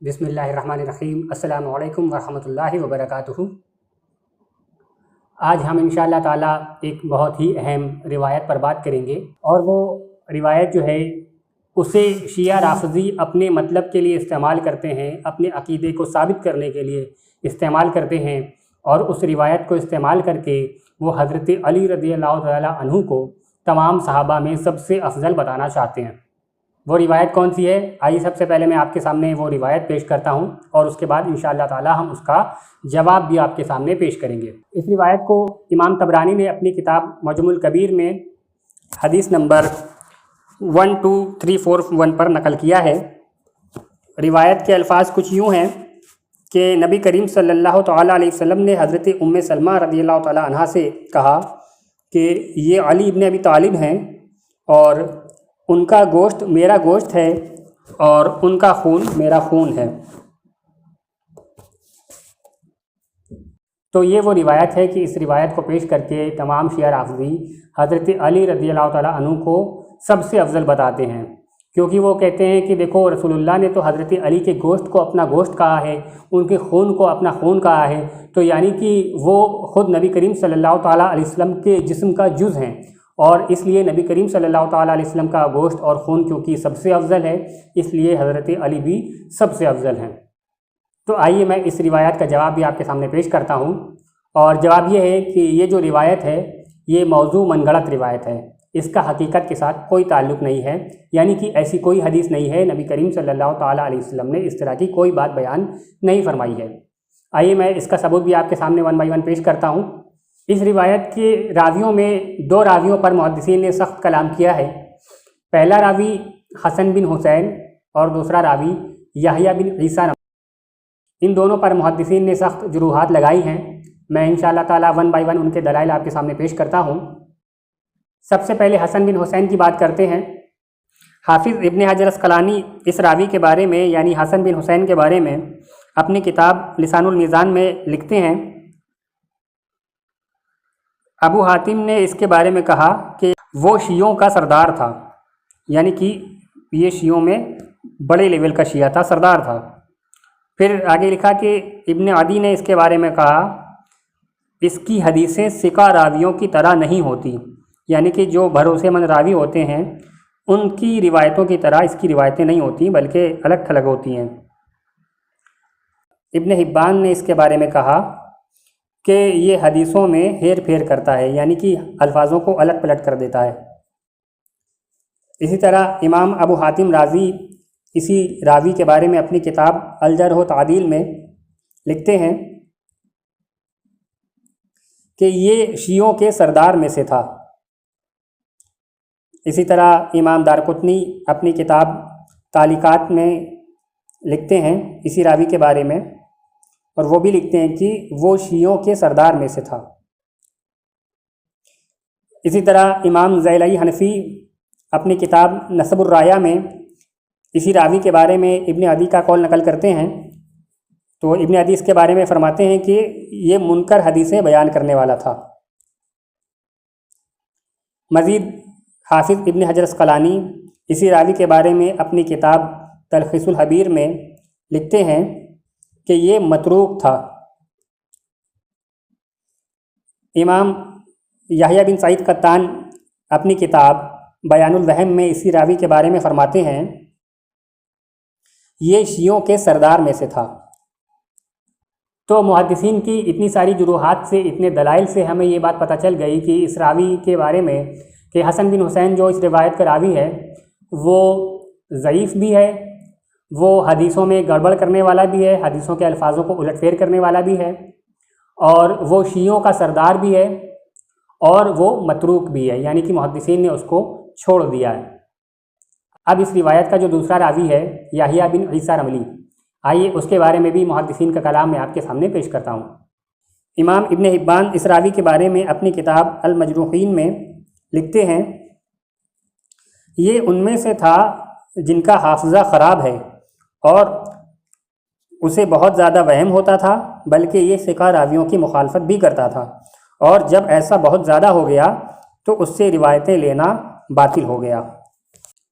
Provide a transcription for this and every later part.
بسم اللہ الرحمن الرحیم۔ السلام علیکم ورحمۃ اللہ وبرکاتہ۔ آج ہم انشاءاللہ تعالیٰ ایک بہت ہی اہم روایت پر بات کریں گے، اور وہ روایت جو ہے اسے شیعہ رافضی اپنے مطلب کے لیے استعمال کرتے ہیں، اپنے عقیدے کو ثابت کرنے کے لیے استعمال کرتے ہیں، اور اس روایت کو استعمال کر کے وہ حضرت علی رضی اللہ تعالیٰ عنہ کو تمام صحابہ میں سب سے افضل بتانا چاہتے ہیں۔ وہ روایت کون سی ہے؟ آئیے سب سے پہلے میں آپ کے سامنے وہ روایت پیش کرتا ہوں، اور اس کے بعد انشاءاللہ تعالی ہم اس کا جواب بھی آپ کے سامنے پیش کریں گے۔ اس روایت کو امام طبرانی نے اپنی کتاب معجم الکبیر میں حدیث نمبر 12341 پر نقل کیا ہے۔ روایت کے الفاظ کچھ یوں ہیں کہ نبی کریم صلی اللہ تعالیٰ علیہ وسلم نے حضرت ام سلمہ رضی اللہ تعالیٰ عنہا سے کہا کہ یہ علی ابن ابی طالب ہیں، اور ان کا گوشت میرا گوشت ہے، اور ان کا خون میرا خون ہے۔ تو یہ وہ روایت ہے کہ اس روایت کو پیش کر کے تمام شیعہ رافضی حضرت علی رضی اللہ تعالیٰ عنہ کو سب سے افضل بتاتے ہیں، کیونکہ وہ کہتے ہیں کہ دیکھو رسول اللہ نے تو حضرت علی کے گوشت کو اپنا گوشت کہا ہے، ان کے خون کو اپنا خون کہا ہے، تو یعنی کہ وہ خود نبی کریم صلی اللہ تعالیٰ علیہ وسلم کے جسم کا جز ہیں، اور اس لیے نبی کریم صلی اللہ تعالیٰ علیہ وسلم کا گوشت اور خون کیونکہ سب سے افضل ہے، اس لیے حضرت علی بھی سب سے افضل ہیں۔ تو آئیے میں اس روایت کا جواب بھی آپ کے سامنے پیش کرتا ہوں، اور جواب یہ ہے کہ یہ جو روایت ہے یہ موضوع من گھڑت روایت ہے، اس کا حقیقت کے ساتھ کوئی تعلق نہیں ہے، یعنی کہ ایسی کوئی حدیث نہیں ہے، نبی کریم صلی اللہ تعالیٰ علیہ وسلم نے اس طرح کی کوئی بات بیان نہیں فرمائی ہے۔ آئیے میں اس کا ثبوت بھی آپ کے سامنے ون بائی ون پیش کرتا ہوں۔ اس روایت کے راویوں میں دو راویوں پر محدثین نے سخت کلام کیا ہے۔ پہلا راوی حسن بن حسین اور دوسرا راوی یحییٰ بن عیسیٰ۔ ان دونوں پر محدثین نے سخت جروحات لگائی ہیں۔ میں انشاءاللہ تعالی ون بائی ون ان کے دلائل آپ کے سامنے پیش کرتا ہوں۔ سب سے پہلے حسن بن حسین کی بات کرتے ہیں۔ حافظ ابن حجر اسقلانی اس راوی کے بارے میں یعنی حسن بن حسین کے بارے میں اپنی کتاب لسان المیزان میں لکھتے ہیں، ابو حاتم نے اس کے بارے میں کہا کہ وہ شیعوں کا سردار تھا، یعنی کہ یہ شیعوں میں بڑے لیول کا شیعہ تھا، سردار تھا۔ پھر آگے لکھا کہ ابن عدی نے اس کے بارے میں کہا اس کی حدیثیں ثقہ راویوں کی طرح نہیں ہوتی، یعنی کہ جو بھروسے مند راوی ہوتے ہیں ان کی روایتوں کی طرح اس کی روایتیں نہیں ہوتی، بلکہ الگ تھلگ ہوتی ہیں۔ ابن حبان نے اس کے بارے میں کہا کہ یہ حدیثوں میں ہیر پھیر کرتا ہے، یعنی کہ الفاظوں کو الٹ پلٹ کر دیتا ہے۔ اسی طرح امام ابو حاتم رازی اسی راوی کے بارے میں اپنی کتاب الجرح و تعدیل میں لکھتے ہیں کہ یہ شیعوں کے سردار میں سے تھا۔ اسی طرح امام دارقطنی اپنی کتاب تعلیقات میں لکھتے ہیں اسی راوی کے بارے میں، اور وہ بھی لکھتے ہیں کہ وہ شیعوں کے سردار میں سے تھا۔ اسی طرح امام زیلعی حنفی اپنی کتاب نسب الرایہ میں اسی راوی کے بارے میں ابن عدی کا قول نقل کرتے ہیں، تو ابن عدی اس کے بارے میں فرماتے ہیں کہ یہ منکر حدیثیں بیان کرنے والا تھا۔ مزید حافظ ابن حجر اسقلانی اسی راوی کے بارے میں اپنی کتاب تلخیص الحبیر میں لکھتے ہیں کہ یہ متروک تھا۔ امام یحییٰ بن سعید قطان اپنی کتاب بیان الوہم میں اسی راوی کے بارے میں فرماتے ہیں یہ شیعوں کے سردار میں سے تھا۔ تو محدثین کی اتنی ساری جروحات سے، اتنے دلائل سے ہمیں یہ بات پتہ چل گئی کہ اس راوی کے بارے میں کہ حسن بن حسین جو اس روایت کا راوی ہے وہ ضعیف بھی ہے، وہ حدیثوں میں گڑبڑ کرنے والا بھی ہے، حدیثوں کے الفاظوں کو الٹ پھیر کرنے والا بھی ہے، اور وہ شیعوں کا سردار بھی ہے، اور وہ متروک بھی ہے، یعنی کہ محدثین نے اس کو چھوڑ دیا ہے۔ اب اس روایت کا جو دوسرا راوی ہے یحییٰ بن عیسیٰ رملی، آئیے اس کے بارے میں بھی محدثین کا کلام میں آپ کے سامنے پیش کرتا ہوں۔ امام ابن حبان اس راوی کے بارے میں اپنی کتاب المجروحین میں لکھتے ہیں یہ ان میں سے تھا جن کا حافظہ خراب ہے، اور اسے بہت زیادہ وہم ہوتا تھا، بلکہ یہ ثقہ راویوں کی مخالفت بھی کرتا تھا، اور جب ایسا بہت زیادہ ہو گیا تو اس سے روایتیں لینا باطل ہو گیا۔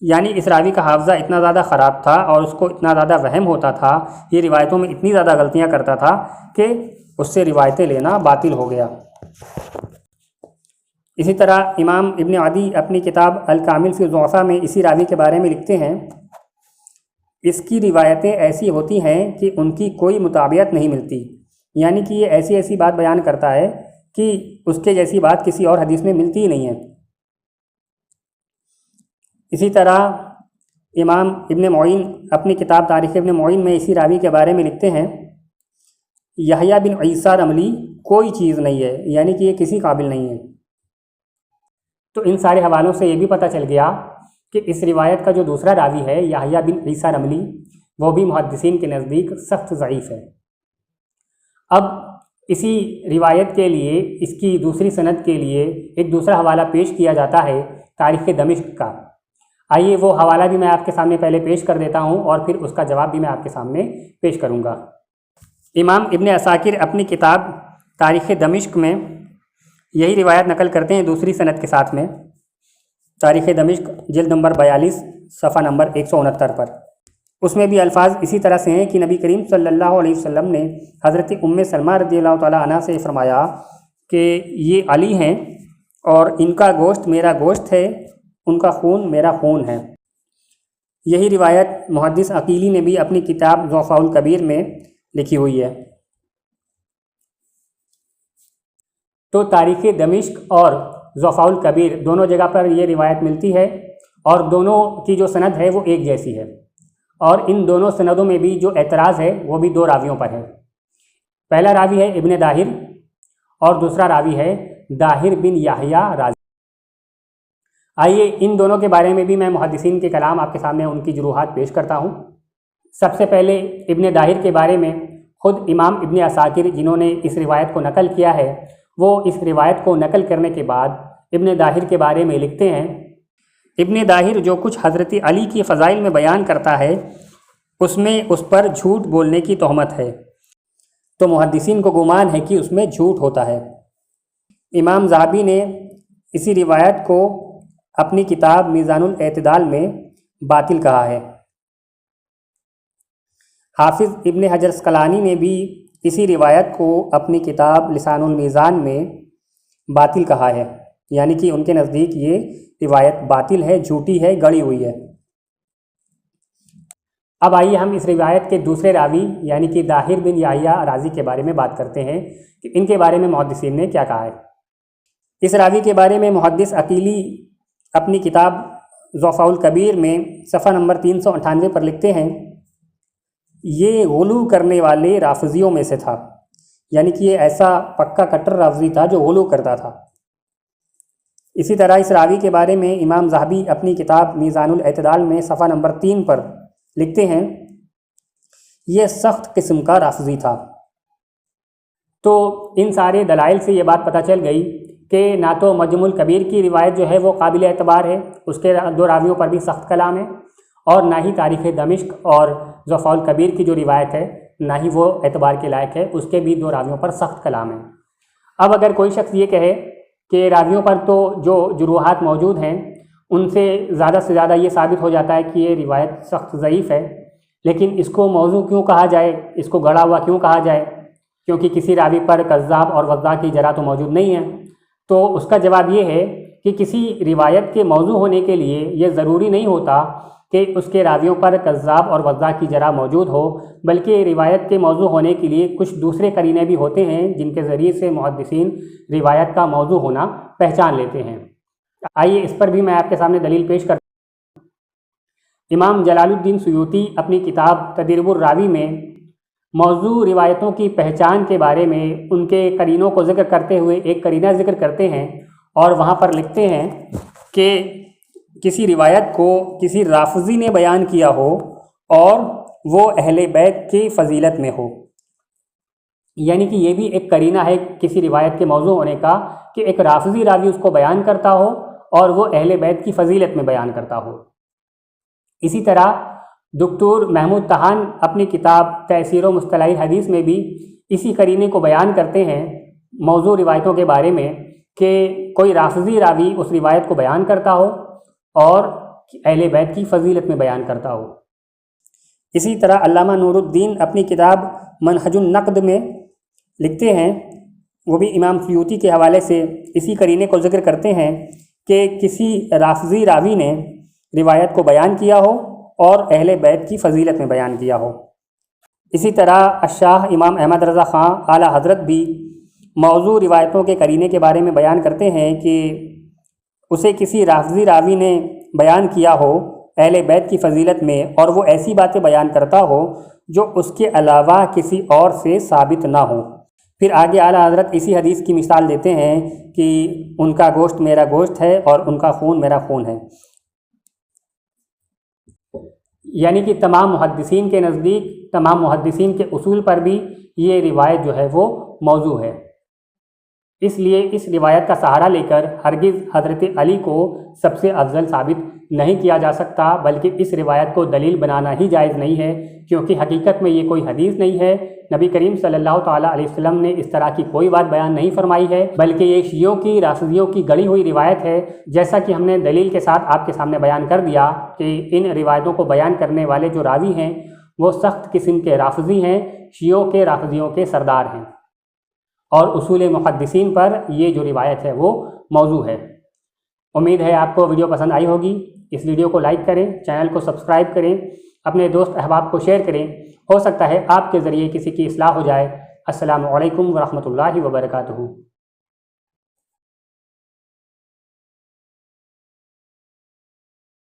یعنی اس راوی کا حافظہ اتنا زیادہ خراب تھا اور اس کو اتنا زیادہ وہم ہوتا تھا، یہ روایتوں میں اتنی زیادہ غلطیاں کرتا تھا کہ اس سے روایتیں لینا باطل ہو گیا۔ اسی طرح امام ابن عدی اپنی کتاب الکامل فی الضعفاء میں اسی راوی کے بارے میں لکھتے ہیں، اس کی روایتیں ایسی ہوتی ہیں کہ ان کی کوئی مطابقت نہیں ملتی، یعنی کہ یہ ایسی ایسی بات بیان کرتا ہے کہ اس کے جیسی بات کسی اور حدیث میں ملتی ہی نہیں ہے۔ اسی طرح امام ابن معین اپنی کتاب تاریخ ابن معین میں اسی راوی کے بارے میں لکھتے ہیں، یحییٰ بن عیسیٰ رملی کوئی چیز نہیں ہے، یعنی کہ یہ کسی قابل نہیں ہے۔ تو ان سارے حوالوں سے یہ بھی پتہ چل گیا کہ اس روایت کا جو دوسرا راوی ہے یحییٰ بن عیسیٰ رملی، وہ بھی محدثین کے نزدیک سخت ضعیف ہے۔ اب اسی روایت کے لیے، اس کی دوسری سند کے لیے ایک دوسرا حوالہ پیش کیا جاتا ہے تاریخ دمشق کا۔ آئیے وہ حوالہ بھی میں آپ کے سامنے پہلے پیش کر دیتا ہوں اور پھر اس کا جواب بھی میں آپ کے سامنے پیش کروں گا۔ امام ابن عساکر اپنی کتاب تاریخ دمشق میں یہی روایت نقل کرتے ہیں دوسری سند کے ساتھ میں، تاریخ دمشق جلد نمبر 42 صفحہ نمبر 169 پر۔ اس میں بھی الفاظ اسی طرح سے ہیں کہ نبی کریم صلی اللہ علیہ وسلم نے حضرت ام سلمہ رضی اللہ تعالیٰ عنہ سے فرمایا کہ یہ علی ہیں اور ان کا گوشت میرا گوشت ہے، ان کا خون میرا خون ہے۔ یہی روایت محدث عقیلی نے بھی اپنی کتاب ضعفاء الکبیر میں لکھی ہوئی ہے۔ تو تاریخ دمشق اور ضعفاء الکبیر دونوں جگہ پر یہ روایت ملتی ہے اور دونوں کی جو سند ہے وہ ایک جیسی ہے، اور ان دونوں سندوں میں بھی جو اعتراض ہے وہ بھی دو راویوں پر ہے۔ پہلا راوی ہے ابن داہر اور دوسرا راوی ہے داہر بن یحییٰ رازی۔ آئیے ان دونوں کے بارے میں بھی میں محدثین کے کلام آپ کے سامنے ان کی جروحات پیش کرتا ہوں۔ سب سے پہلے ابن داہر کے بارے میں خود امام ابن عساکر جنہوں نے اس روایت کو نقل کیا ہے، وہ اس روایت کو نقل کرنے کے بعد ابن داہر کے بارے میں لکھتے ہیں، ابن داہر جو کچھ حضرت علی کی فضائل میں بیان کرتا ہے اس میں اس پر جھوٹ بولنے کی تہمت ہے، تو محدثین کو گمان ہے کہ اس میں جھوٹ ہوتا ہے۔ امام ذہبی نے اسی روایت کو اپنی کتاب میزان الاعتدال میں باطل کہا ہے۔ حافظ ابن حجر اسقلانی نے بھی اسی روایت کو اپنی کتاب لسان المیزان میں باطل کہا ہے، یعنی کہ ان کے نزدیک یہ روایت باطل ہے، جھوٹی ہے، گڑی ہوئی ہے۔ اب آئیے ہم اس روایت کے دوسرے راوی یعنی کہ داہر بن یحییٰ رازی کے بارے میں بات کرتے ہیں کہ ان کے بارے میں محدثین نے کیا کہا ہے۔ اس راوی کے بارے میں محدث عقیلی اپنی کتاب ضعفاء الکبیر میں صفحہ نمبر 398 پر لکھتے ہیں، یہ غلو کرنے والے رافضیوں میں سے تھا، یعنی کہ یہ ایسا پکا کٹر رافضی تھا جو غلو کرتا تھا۔ اسی طرح اس راوی کے بارے میں امام ذہبی اپنی کتاب میزان الاعتدال میں صفحہ نمبر 3 پر لکھتے ہیں، یہ سخت قسم کا رافضی تھا۔ تو ان سارے دلائل سے یہ بات پتہ چل گئی کہ نہ تو مجمع الکبیر کی روایت جو ہے وہ قابل اعتبار ہے، اس کے دو راویوں پر بھی سخت کلام ہے، اور نہ ہی تاریخ دمشق اور ضعفاء الکبیر کی جو روایت ہے نہ ہی وہ اعتبار کے لائق ہے، اس کے بھی دو راویوں پر سخت کلام ہے۔ اب اگر کوئی شخص یہ کہے کہ راویوں پر تو جو جروحات موجود ہیں ان سے زیادہ یہ ثابت ہو جاتا ہے کہ یہ روایت سخت ضعیف ہے، لیکن اس کو موضوع کیوں کہا جائے، اس کو گڑا ہوا کیوں کہا جائے، کیونکہ کسی راوی پر کذاب اور وضاع کی جرح تو موجود نہیں ہے۔ تو اس کا جواب یہ ہے کہ کسی روایت کے موضوع ہونے کے لیے یہ ضروری نہیں ہوتا کہ اس کے راویوں پر کذاب اور وضاع کی جرح موجود ہو، بلکہ روایت کے موضوع ہونے کے لیے کچھ دوسرے قرینے بھی ہوتے ہیں جن کے ذریعے سے محدثین روایت کا موضوع ہونا پہچان لیتے ہیں۔ آئیے اس پر بھی میں آپ کے سامنے دلیل پیش کرتا ہوں۔ امام جلال الدین سیوطی اپنی کتاب تدریب الراوی میں موضوع روایتوں کی پہچان کے بارے میں ان کے قرینوں کو ذکر کرتے ہوئے ایک قرینہ ذکر کرتے ہیں، اور وہاں پر لکھتے ہیں کہ کسی روایت کو کسی رافضی نے بیان کیا ہو اور وہ اہل بیت کی فضیلت میں ہو، یعنی کہ یہ بھی ایک قرینہ ہے کسی روایت کے موضوع ہونے کا کہ ایک رافضی راوی اس کو بیان کرتا ہو اور وہ اہل بیت کی فضیلت میں بیان کرتا ہو۔ اسی طرح دکتور محمود تہان اپنی کتاب تأثیر و مصطلح الحدیث میں بھی اسی قرینے کو بیان کرتے ہیں موضوع روایتوں کے بارے میں کہ کوئی رافضی راوی اس روایت کو بیان کرتا ہو اور اہل بیت کی فضیلت میں بیان کرتا ہو۔ اسی طرح علامہ نور الدین اپنی کتاب منہج النقد میں لکھتے ہیں، وہ بھی امام سیوطی کے حوالے سے اسی قرینے کو ذکر کرتے ہیں کہ کسی رافضی راوی نے روایت کو بیان کیا ہو اور اہل بیت کی فضیلت میں بیان کیا ہو۔ اسی طرح الشاہ امام احمد رضا خان اعلیٰ حضرت بھی موضوع روایتوں کے قرینے کے بارے میں بیان کرتے ہیں کہ اسے کسی رافضی راوی نے بیان کیا ہو اہل بیت کی فضیلت میں، اور وہ ایسی باتیں بیان کرتا ہو جو اس کے علاوہ کسی اور سے ثابت نہ ہو۔ پھر آگے اعلیٰ حضرت اسی حدیث کی مثال دیتے ہیں کہ ان کا گوشت میرا گوشت ہے اور ان کا خون میرا خون ہے، یعنی کہ تمام محدثین کے نزدیک، تمام محدثین کے اصول پر بھی یہ روایت جو ہے وہ موضوع ہے۔ اس لیے اس روایت کا سہارا لے کر ہرگز حضرت علی کو سب سے افضل ثابت نہیں کیا جا سکتا، بلکہ اس روایت کو دلیل بنانا ہی جائز نہیں ہے، کیونکہ حقیقت میں یہ کوئی حدیث نہیں ہے۔ نبی کریم صلی اللہ تعالیٰ علیہ وسلم نے اس طرح کی کوئی بات بیان نہیں فرمائی ہے، بلکہ یہ شیعوں کی، رافضیوں کی گڑھی ہوئی روایت ہے، جیسا کہ ہم نے دلیل کے ساتھ آپ کے سامنے بیان کر دیا کہ ان روایتوں کو بیان کرنے والے جو راوی ہیں وہ سخت قسم کے رافضی ہیں، شیعوں کے رافضیوں کے سردار ہیں، اور اصول محدثین پر یہ جو روایت ہے وہ موضوع ہے۔ امید ہے آپ کو ویڈیو پسند آئی ہوگی۔ اس ویڈیو کو لائک کریں، چینل کو سبسکرائب کریں، اپنے دوست احباب کو شیئر کریں، ہو سکتا ہے آپ کے ذریعے کسی کی اصلاح ہو جائے۔ السلام علیکم ورحمۃ اللہ وبرکاتہ۔